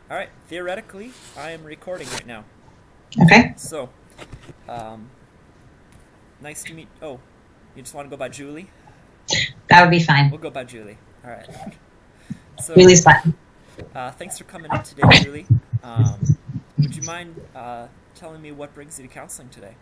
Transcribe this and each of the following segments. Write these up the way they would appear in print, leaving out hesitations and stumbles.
All right. Theoretically, I am recording right now. Okay, So, um, nice to meet. Oh, you just want to go by Julie? that would be fine. We'll go by Julie. All right. So, Julie's fine. thanks for coming in today, Julie. Would you mind telling me what brings you to counseling today?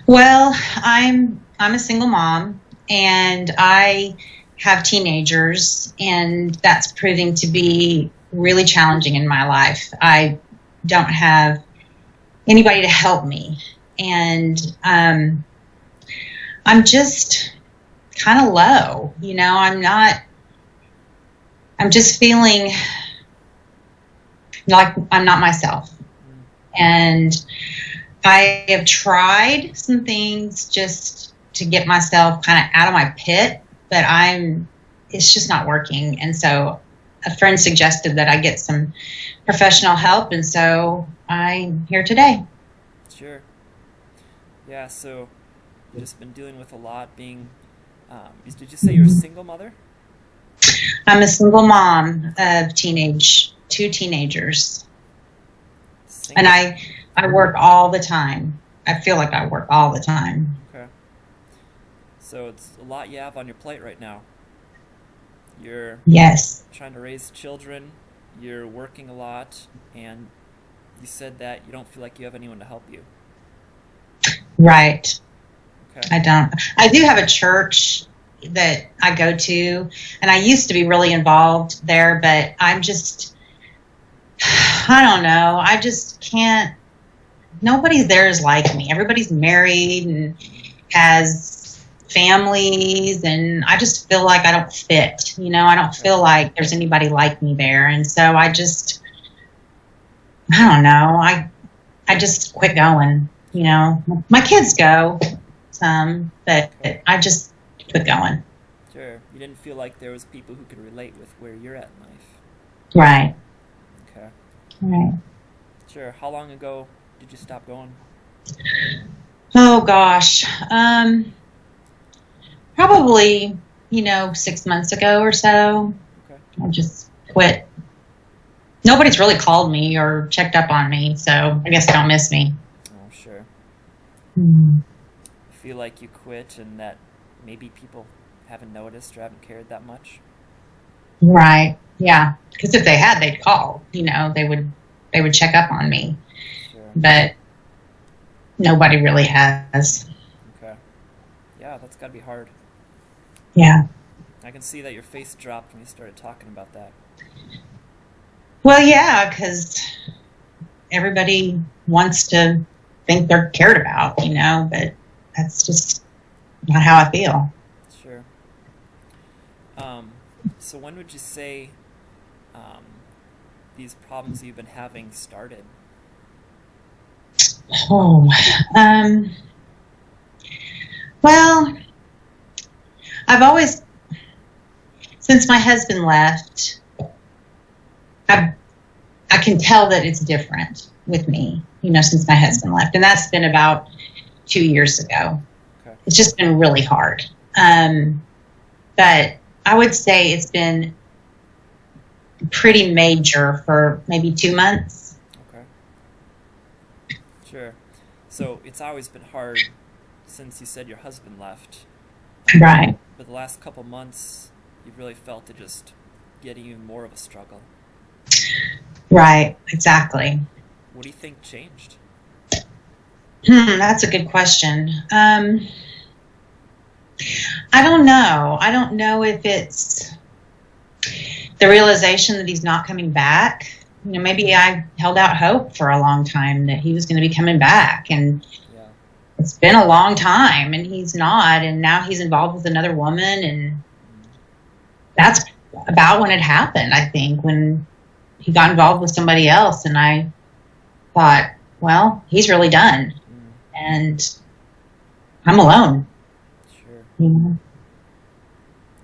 Well, I'm a single mom, and I have teenagers, and that's proving to be really challenging in my life. I don't have anybody to help me, and I'm just kind of low. I'm not. I'm just feeling like I'm not myself, and I have tried some things just to get myself kind of out of my pit, but it's just not working. And so a friend suggested that I get some professional help. And so I'm here today. Sure. Yeah. So, you've just been dealing with a lot. Did you say you're a single mother? I'm a single mom of two teenagers, and Single. I work all the time. I feel like I work all the time. Okay. So it's a lot you have on your plate right now. You're Yes, trying to raise children, you're working a lot, and you said that you don't feel like you have anyone to help you. right. Okay. I don't. I do have a church that I go to, and I used to be really involved there, but I don't know. I just can't. Nobody there is like me. Everybody's married and has families, and I just feel like I don't fit. I don't Okay. feel like there's anybody like me there, and so I don't know. I just quit going. My kids go some, but Okay. I just quit going. Sure. You didn't feel like there was people who could relate with where you're at in life. Right. Okay. Right. Sure. How long ago did you stop going? Oh gosh. Probably, 6 months ago or so. Okay. I just quit. Nobody's really called me or checked up on me, so I guess they don't miss me. Oh, sure. Mhm. You feel like you quit and that maybe people haven't noticed or haven't cared that much? Right. Yeah. Because if they had, they'd call. They would check up on me, Sure. but nobody really has. Okay. Yeah, that's gotta be hard. Yeah. I can see that your face dropped when you started talking about that. Well, yeah, because everybody wants to think they're cared about, but that's just not how I feel. Sure. So when would you say um, these problems you've been having started? Oh, um, well, I've always, since my husband left, I I can tell that it's different with me, since my husband left, and that's been about 2 years ago. Okay. It's just been really hard. But I would say it's been pretty major for maybe 2 months. Okay. Sure. So it's always been hard since you said your husband left. Right. But the last couple months, you've really felt it just getting even more of a struggle. Right. Exactly. What do you think changed? That's a good question. I don't know. I don't know if it's the realization that he's not coming back. Maybe I held out hope for a long time that he was going to be coming back, and Yeah. it's been a long time, and he's not, and now he's involved with another woman, and that's about when it happened, I think, when he got involved with somebody else, and I thought, well, he's really done, Mm, and I'm alone. sure. You know?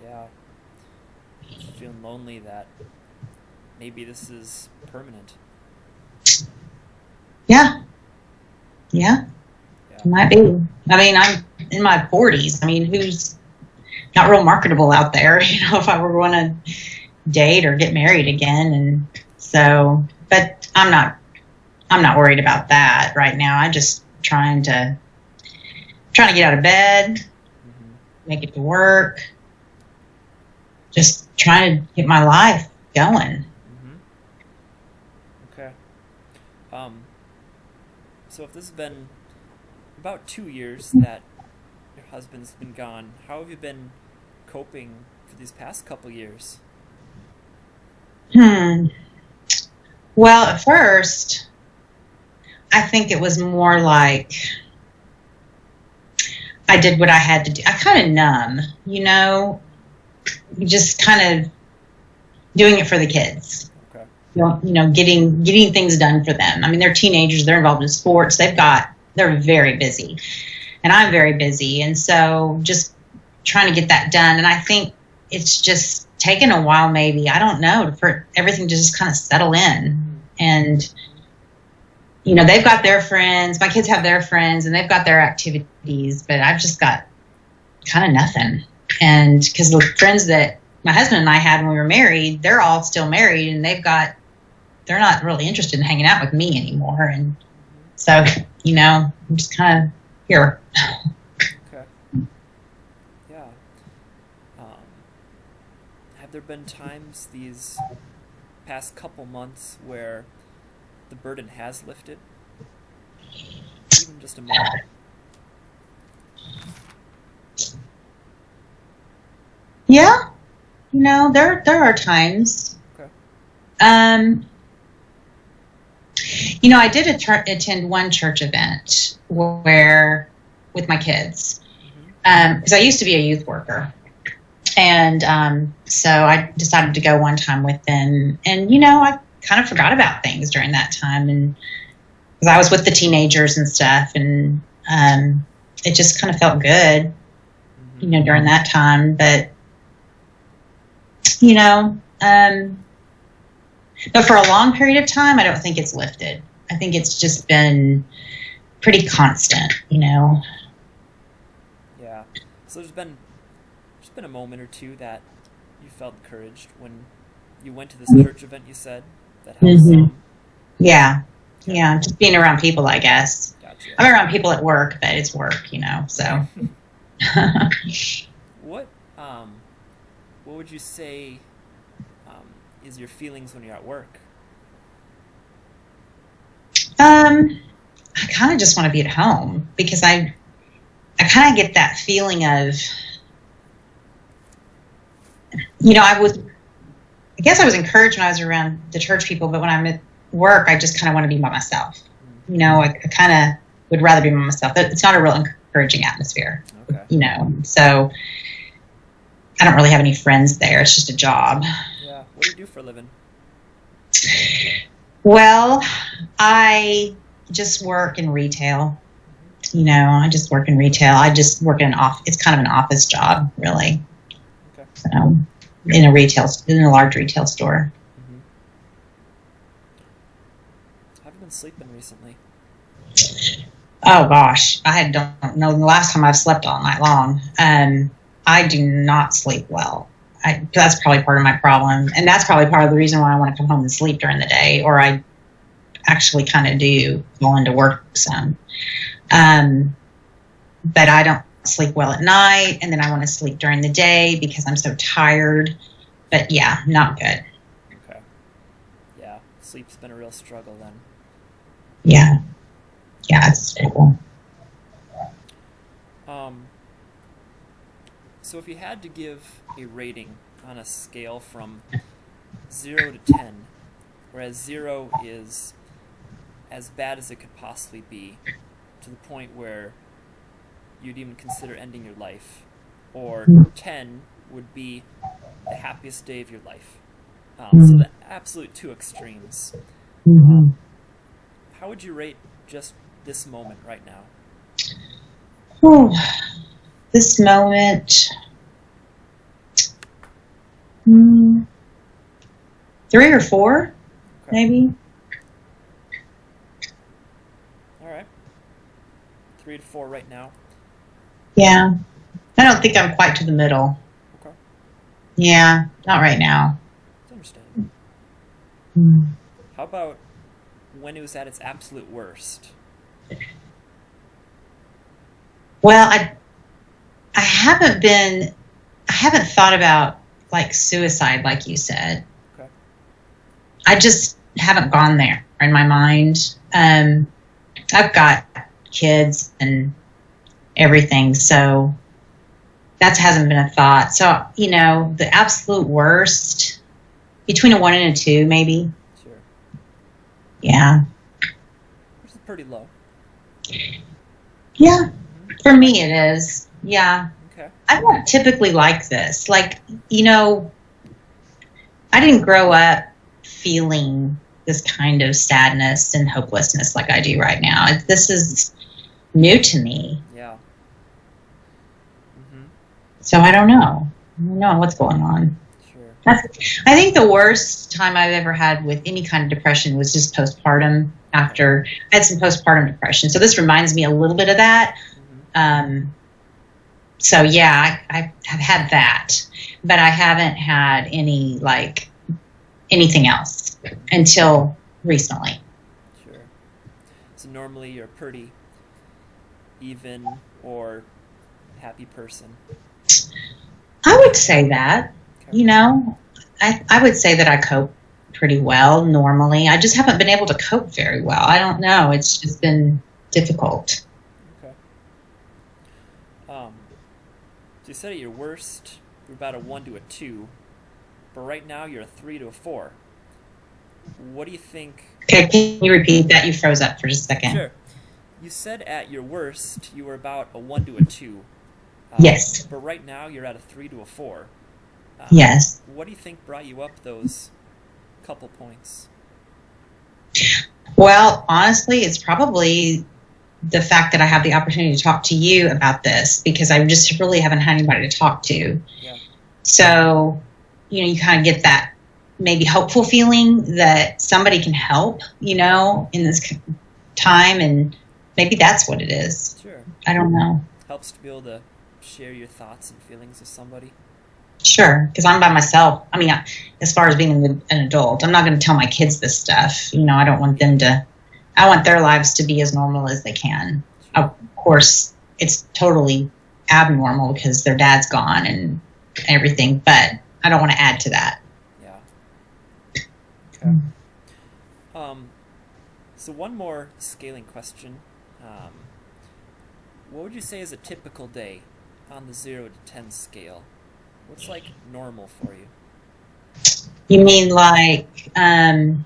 Yeah. Feeling lonely that maybe this is permanent. Yeah, yeah, Yeah. it might be. I mean, I'm in my 40s. I mean, who's not real marketable out there? If I were going to date or get married again, and So, but I'm not worried about that right now. I just trying to get out of bed, Mm-hmm. make it to work, just trying to get my life going. Mm-hmm. Okay. Um, so if this has been about 2 years that your husband's been gone, how have you been coping for these past couple years? Hmm. Well, at first, I think it was more like I did what I had to do. I kind of numb, just kind of doing it for the kids. Okay. Getting things done for them. I mean, they're teenagers. They're involved in sports. They're very busy, and I'm very busy, and so just trying to get that done. And I think it's just taken a while, maybe, I don't know, for everything to just kind of settle in. And they've got their friends. My kids have their friends, and they've got their activities, but I've just got kind of nothing. And because the friends that my husband and I had when we were married, they're all still married, and they're not really interested in hanging out with me anymore. And so, I'm just kind of here. Okay. Yeah. Um, have there been times these past couple months where the burden has lifted? Even just a moment. Yeah, there are times. Okay. I did attend one church event where with my kids, Mm-hmm. because I used to be a youth worker, and so I decided to go one time with them, and I kind of forgot about things during that time, and because I was with the teenagers and stuff, and it just kind of felt good, Mm-hmm. during that time, but you know, um, but for a long period of time, I don't think it's lifted. I think it's just been pretty constant. Yeah. So there's been a moment or two that you felt encouraged when you went to this church event. You said that helped hmm some. Yeah. Okay. Yeah. Just being around people, I guess. Gotcha. I'm around people at work, but it's work, so. What what would you say is your feelings when you're at work? I kind of just want to be at home because I kind of get that feeling of, I guess I was encouraged when I was around the church people, but when I'm at work, I just kind of want to be by myself. I kind of would rather be by myself. But it's not a real encouraging atmosphere, Okay. So I don't really have any friends there. It's just a job. Yeah. What do you do for a living? Well, I just work in retail. I just work in retail. I just work in an office. It's kind of an office job, really. Okay. So, in a large retail store. Mm-hmm. How have you been sleeping recently? Oh gosh, I don't know the last time I've slept all night long. I do not sleep well. That's probably part of my problem, and that's probably part of the reason why I want to come home and sleep during the day, or I actually kind of do go into work some. But I don't sleep well at night, and then I want to sleep during the day because I'm so tired. But yeah, not good. Okay. Yeah. Sleep's been a real struggle then. Yeah, it's terrible. Um, so if you had to give a rating on a scale from 0 to 10, whereas 0 is as bad as it could possibly be, to the point where you'd even consider ending your life, or 10 would be the happiest day of your life. So the absolute two extremes. Mm-hmm. How would you rate just this moment right now? This moment, 3 or 4, Okay. maybe. All right. 3 to 4 right now. Yeah. I don't think I'm quite to the middle. Okay. Yeah, not right now. It's understandable. Mm. How about when it was at its absolute worst? Well, I haven't thought about like suicide, like you said. Okay. I just haven't gone there in my mind. I've got kids and everything, so that hasn't been a thought. So, the absolute worst, between a 1 and a 2, maybe. Sure. Yeah. Which is pretty low. Yeah. For me, it is. Yeah. Okay. I'm not typically like this. Like, I didn't grow up feeling this kind of sadness and hopelessness like I do right now. This is new to me. Yeah. So I don't know. I don't know what's going on. Sure. I think the worst time I've ever had with any kind of depression was just postpartum. After I had some postpartum depression. So this reminds me a little bit of that. So yeah, I have had that, but I haven't had anything else until recently. Sure. So normally you're a pretty even or happy person. I would say that, Okay. I would say that I cope pretty well normally. I just haven't been able to cope very well. I don't know. It's just been difficult. Okay. So you said at your worst you're about a 1 to a 2, but right now you're a 3 to a 4. What do you think? Okay, can you repeat that? You froze up for just a second. Sure. You said at your worst you were about a 1 to a 2. Yes. But right now you're at a 3 to a 4. Yes. What do you think brought you up those couple points? Well, honestly, it's probably the fact that I have the opportunity to talk to you about this, because I just really haven't had anybody to talk to. Yeah. So, you kind of get that maybe hopeful feeling that somebody can help, in this time, and maybe that's what it is. Sure. I don't know. Helps to be able to share your thoughts and feelings with somebody. Sure, because I'm by myself. I mean, as far as being an adult, I'm not going to tell my kids this stuff. I don't want them to. I want their lives to be as normal as they can. Sure. Of course, it's totally abnormal because their dad's gone and everything, but I don't want to add to that. Yeah. Okay. So one more scaling question. What would you say is a typical day on the 0 to 10 scale? What's like normal for you? You mean like in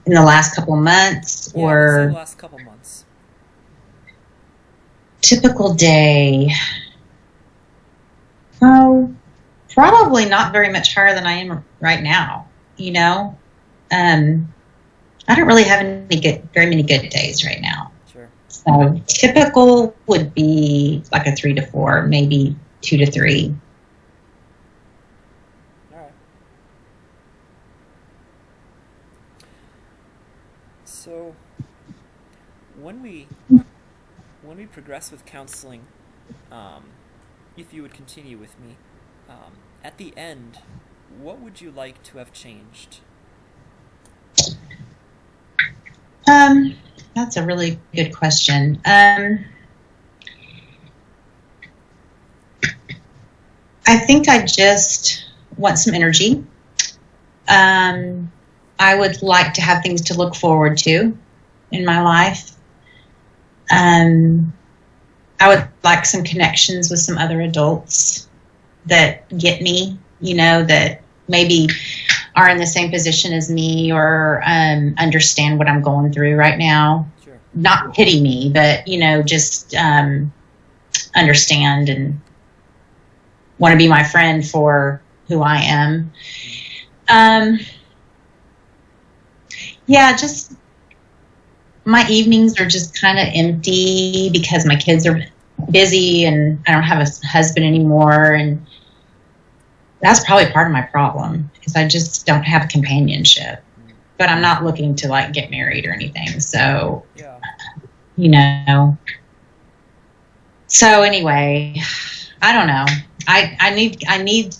the last couple of months, Yeah, or let's say the last couple months. typical day? Oh, probably not very much higher than I am right now. I don't really have very many good days right now. Sure. So typical would be like a 3 to 4, maybe 2 to 3. All right. So when we progress with counseling, if you would continue with me, at the end, what would you like to have changed? That's a really good question. I think I just want some energy. I would like to have things to look forward to in my life. I would like some connections with some other adults that get me, that maybe are in the same position as me, or understand what I'm going through right now. Sure. Not pity me, but, just understand and want to be my friend for who I am. Yeah, just my evenings are just kind of empty because my kids are busy and I don't have a husband anymore. And that's probably part of my problem, because I just don't have companionship. But I'm not looking to get married or anything. So, Yeah. So anyway, I don't know. I need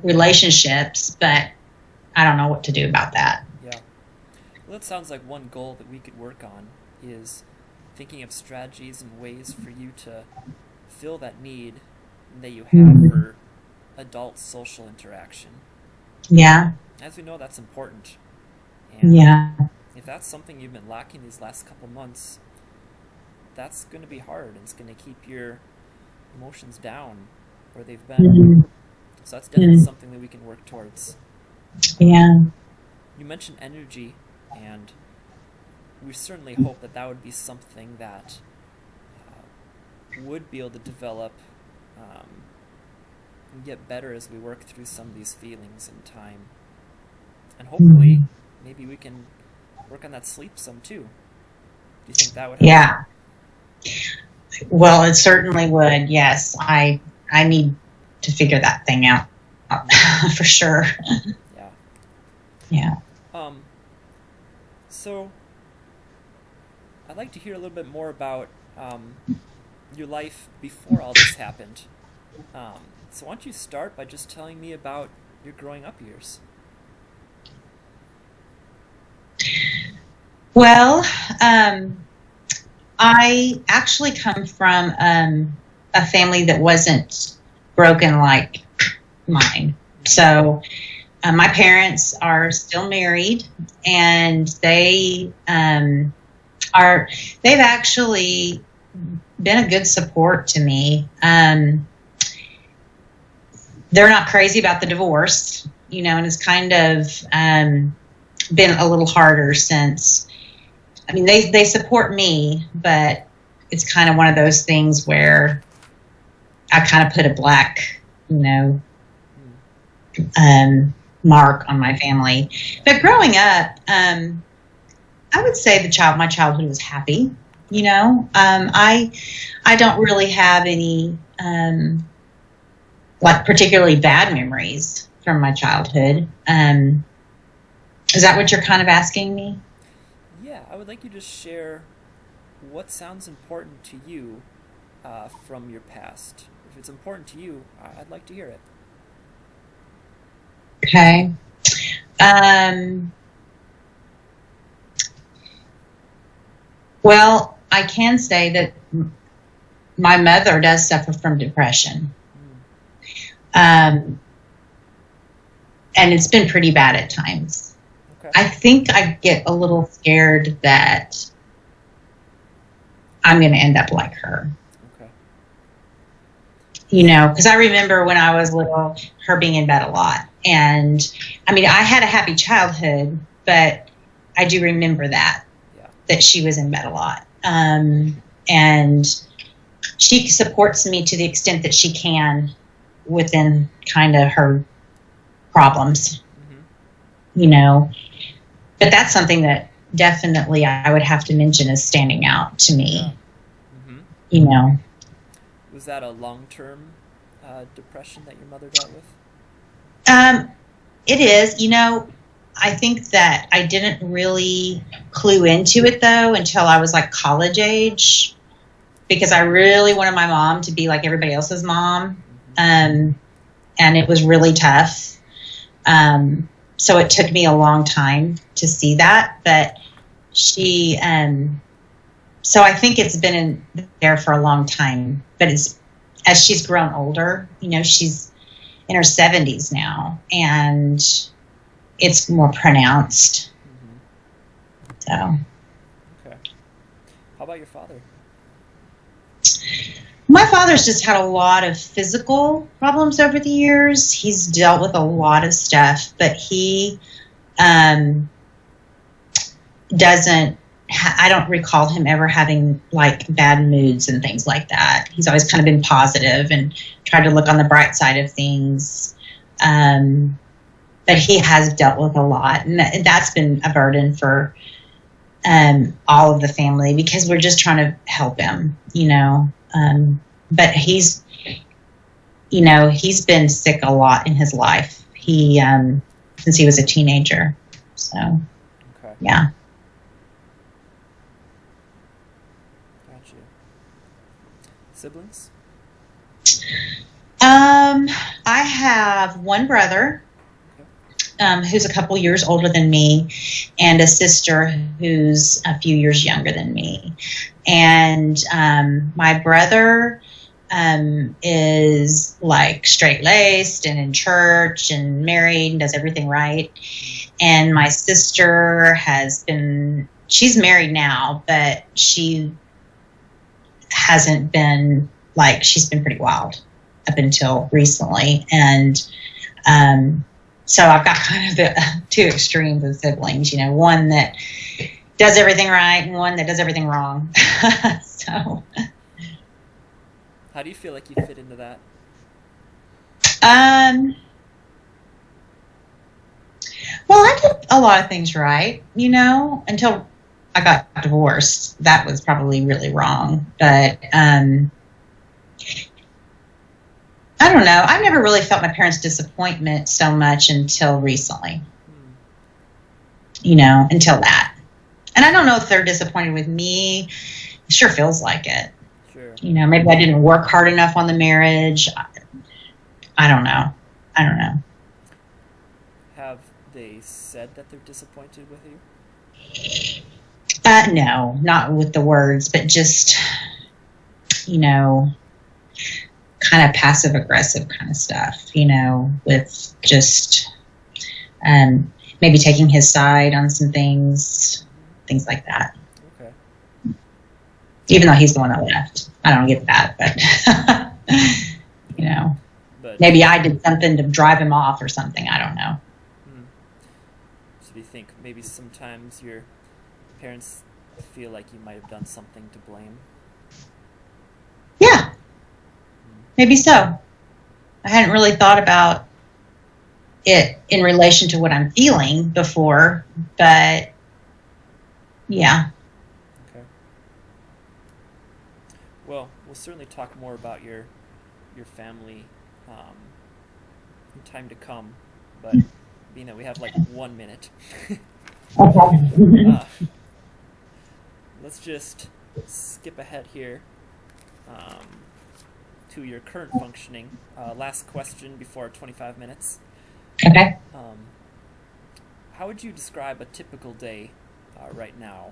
relationships, but I don't know what to do about that. Yeah. Well, that sounds like one goal that we could work on is thinking of strategies and ways for you to fill that need that you have for adult social interaction. Yeah. As we know, that's important. And Yeah. if that's something you've been lacking these last couple months, that's going to be hard. And it's going to keep your emotions down where they've been. So that's definitely something that we can work towards. Yeah. You mentioned energy, and we certainly hope that that would be something that would be able to develop and get better as we work through some of these feelings in time. And hopefully, maybe we can work on that sleep some too. Do you think that would help? Yeah. Well, it certainly would. Yes. I need to figure that thing out for sure. Yeah. Yeah. So I'd like to hear a little bit more about your life before all this happened. So why don't you start by just telling me about your growing up years? Well, I actually come from a family that wasn't broken like mine. So my parents are still married, and they've actually been a good support to me. They're not crazy about the divorce, and it's kind of been a little harder since. I mean, they support me, but it's kind of one of those things where I kind of put a black, mark on my family. But growing up, I would say my childhood was happy. I don't really have any like particularly bad memories from my childhood. Is that what you're kind of asking me? Yeah, I would like you to share what sounds important to you from your past. If it's important to you, I'd like to hear it. Okay. Well, I can say that my mother does suffer from depression. And it's been pretty bad at times. Okay. I think I get a little scared that I'm going to end up like her. Okay. Because I remember when I was little, her being in bed a lot. And, I mean, I had a happy childhood, but I do remember that she was in bed a lot. And she supports me to the extent that she can within kind of her problems, But that's something that definitely I would have to mention as standing out to me, Was that a long-term depression that your mother dealt with? It is. I think that I didn't really clue into it, though, until I was like college age, because I really wanted my mom to be like everybody else's mom. And it was really tough. So it took me a long time to see that, but she, so I think it's been in there for a long time, but as she's grown older, she's in her 70s now, and it's more pronounced. So. Okay. How about your father? My father's just had a lot of physical problems over the years. He's dealt with a lot of stuff, but he doesn't, I don't recall him ever having like bad moods and things like that. He's always kind of been positive and tried to look on the bright side of things. But he has dealt with a lot, and that's been a burden for all of the family, because we're just trying to help him, but he's been sick a lot in his life. Since he was a teenager. So, okay. Yeah. Gotcha. Siblings? I have one brother. who's a couple years older than me, and a sister who's a few years younger than me. And my brother is like straight-laced and in church and married and does everything right. And my sister she's married now, but she hasn't been, like, she's been pretty wild up until recently. And so I've got kind of the two extremes of siblings, one that does everything right and one that does everything wrong. So how do you feel like you fit into that? Well, I did a lot of things right, until I got divorced. That was probably really wrong. But I don't know. I never really felt my parents' disappointment so much until recently. Until that. And I don't know if they're disappointed with me. It sure feels like it. Sure. Maybe I didn't work hard enough on the marriage. I don't know. Have they said that they're disappointed with you? No, not with the words, but just, kind of passive aggressive kind of stuff, with just maybe taking his side on some things like that. Okay. Even though he's the one that left. I don't get that, but, maybe I did something to drive him off or something. I don't know. So do you think maybe sometimes your parents feel like you might have done something to blame? Yeah, maybe so. I hadn't really thought about it in relation to what I'm feeling before, but yeah. Okay. Well, we'll certainly talk more about your family in time to come, but being that we have like 1 minute, let's just skip ahead here to your current functioning. Last question before 25 minutes. Okay. How would you describe a typical day right now?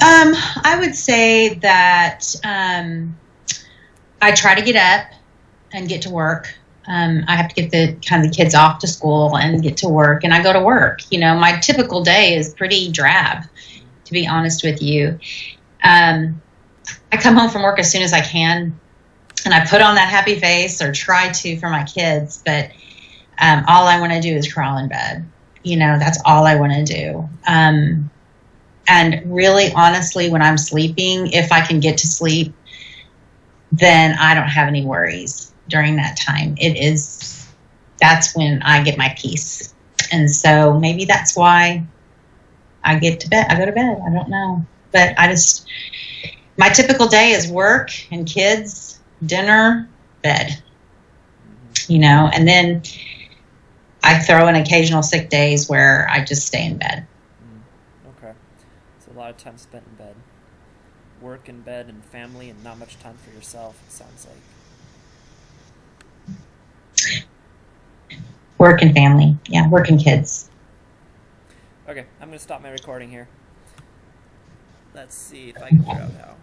I would say that I try to get up and get to work. I have to get the kids off to school and get to work, and I go to work. My typical day is pretty drab, to be honest with you. I come home from work as soon as I can, and I put on that happy face, or try to, for my kids, but all I want to do is crawl in bed. That's all I want to do. And really, honestly, when I'm sleeping, if I can get to sleep, then I don't have any worries during that time. That's when I get my peace. And so maybe that's why I go to bed. I don't know. But my typical day is work and kids, dinner, bed, and then I throw in occasional sick days where I just stay in bed. Okay. So a lot of time spent in bed. Work and bed and family, and not much time for yourself, it sounds like. Work and family. Yeah, work and kids. Okay, I'm going to stop my recording here. Let's see if I can figure out how.